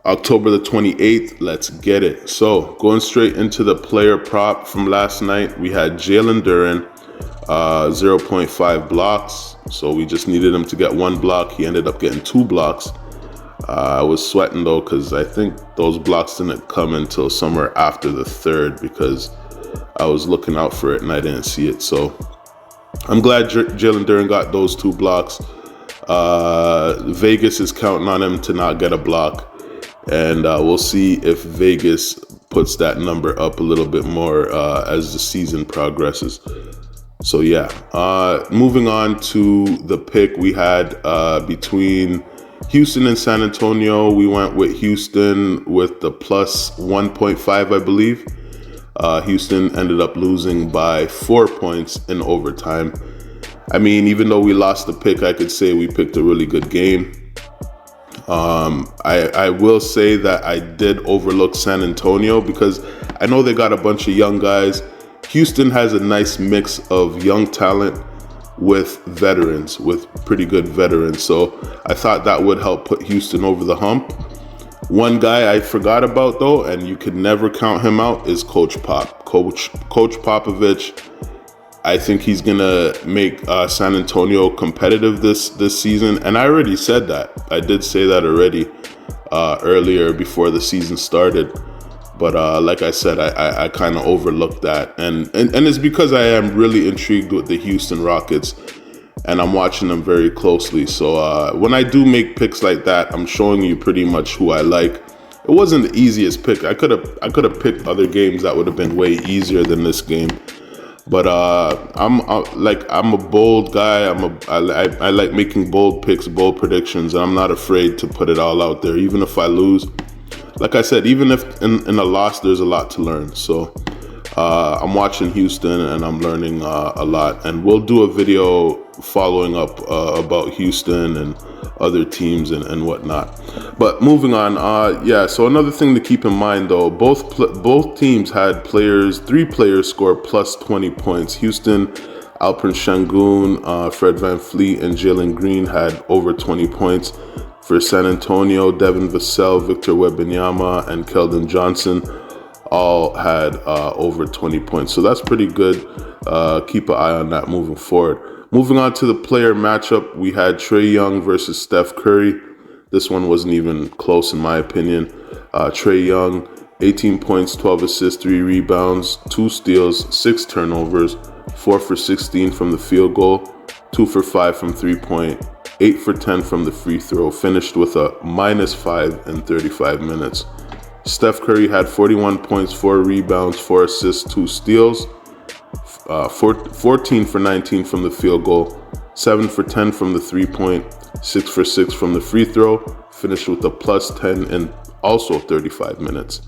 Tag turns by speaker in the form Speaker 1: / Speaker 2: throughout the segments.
Speaker 1: October the 28th, let's get it. So going straight into the player prop from last night, we had Jalen Duren, 0.5 blocks. So we just needed him to get one block. He ended up getting 2 blocks. I was sweating though, because I think those blocks didn't come until somewhere after the 3rd, because I was looking out for it and I didn't see it. So I'm glad Jalen Duren got those 2 blocks. Vegas is counting on him to not get a block. And we'll see if Vegas puts that number up a little bit more as the season progresses. So yeah, moving on to the pick we had between Houston and San Antonio. We went with Houston with the plus 1.5, I believe. Houston ended up losing by 4 points in overtime. I mean, even though we lost the pick, I could say we picked a really good game. I will say that I did overlook San Antonio because I know they got a bunch of young guys. Houston has a nice mix of young talent with veterans, with pretty good veterans. So I thought that would help put Houston over the hump. One guy I forgot about though, and you could never count him out, is Coach Popovich. I think he's gonna make San Antonio competitive this season, and I already said that. I did say that already earlier before the season started. But like I said, I kind of overlooked that, and it's because I am really intrigued with the Houston Rockets, and I'm watching them very closely. So when I do make picks like that, I'm showing you pretty much who I like. It wasn't the easiest pick. I could have picked other games that would have been way easier than this game. But I'm a bold guy. I like making bold picks, bold predictions, and I'm not afraid to put it all out there, even if I lose. Like I said, even if in a loss, there's a lot to learn. So I'm watching Houston and I'm learning a lot. And we'll do a video following up about Houston and other teams and whatnot. But moving on, so another thing to keep in mind though, both teams had 3 players score plus 20 points. Houston, Alperen Sengun, Fred VanVleet, and Jalen Green had over 20 points. For San Antonio, Devin Vassell, Victor Wembanyama, and Keldon Johnson all had over 20 points. So that's pretty good. Keep an eye on that moving forward. Moving on to the player matchup, we had Trae Young versus Steph Curry. This one wasn't even close in my opinion. Trae Young, 18 points, 12 assists, 3 rebounds, 2 steals, 6 turnovers, 4 for 16 from the field goal, 2 for 5 from 3-point, 8 for 10 from the free throw, finished with a -5 in 35 minutes. Steph Curry had 41 points, 4 rebounds, 4 assists, 2 steals, 14 for 19 from the field goal, 7 for 10 from the 3-point, 6 for 6 from the free throw, finished with a +10 in also 35 minutes.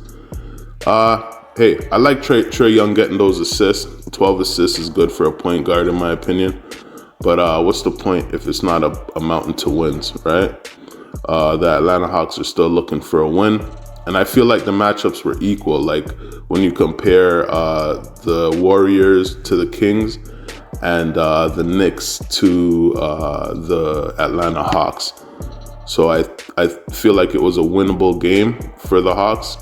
Speaker 1: Hey, I like Trae Young getting those assists. 12 assists is good for a point guard in my opinion. But what's the point if it's not amounting to wins, right? The Atlanta Hawks are still looking for a win. And I feel like the matchups were equal. Like when you compare the Warriors to the Kings and the Knicks to the Atlanta Hawks. So I feel like it was a winnable game for the Hawks,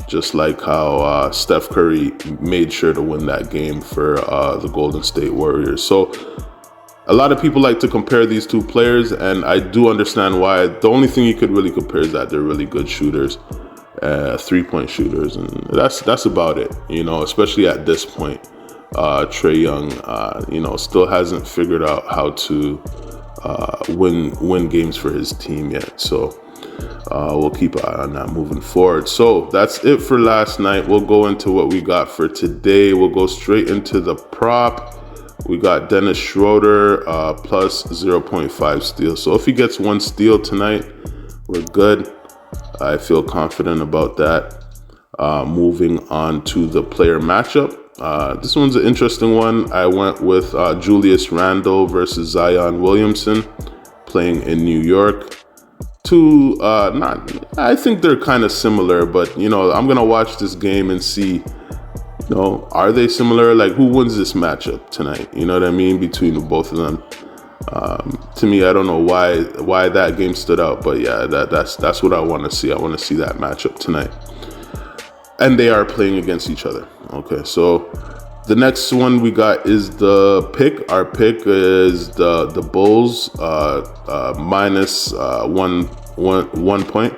Speaker 1: just like how Steph Curry made sure to win that game for the Golden State Warriors. So a lot of people like to compare these two players, and I do understand why. The only thing you could really compare is that they're really good shooters, 3-point shooters, and that's about it, especially at this point. Trae Young, still hasn't figured out how to win games for his team yet. So we'll keep an eye on that moving forward. So that's it for last night. We'll go into what we got for today. We'll go straight into the prop. We got Dennis Schroeder plus 0.5 steals. So if he gets 1 steal tonight, we're good. I feel confident about that. Moving on to the player matchup. This one's an interesting one. I went with Julius Randle versus Zion Williamson, playing in New York. I think they're kind of similar, but I'm gonna watch this game and see. Are they similar? Like, who wins this matchup tonight? You know what I mean? Between both of them. To me, I don't know why that game stood out, but yeah, that's what I want to see. I want to see that matchup tonight. And they are playing against each other. Okay, so the next one we got is the pick. Our pick is the Bulls minus 1 point.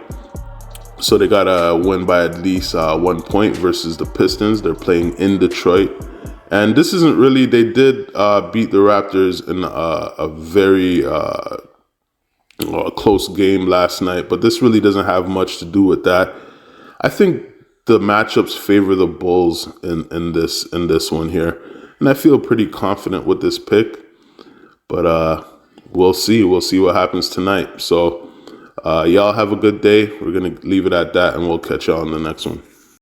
Speaker 1: So they got to win by at least 1 point versus the Pistons. They're playing in Detroit. And this isn't really, they did beat the Raptors in a very close game last night, but this really doesn't have much to do with that. I think the matchups favor the Bulls in this one here. And I feel pretty confident with this pick. But we'll see. We'll see what happens tonight. So y'all have a good day. We're going to leave it at that, and we'll catch y'all on the next one.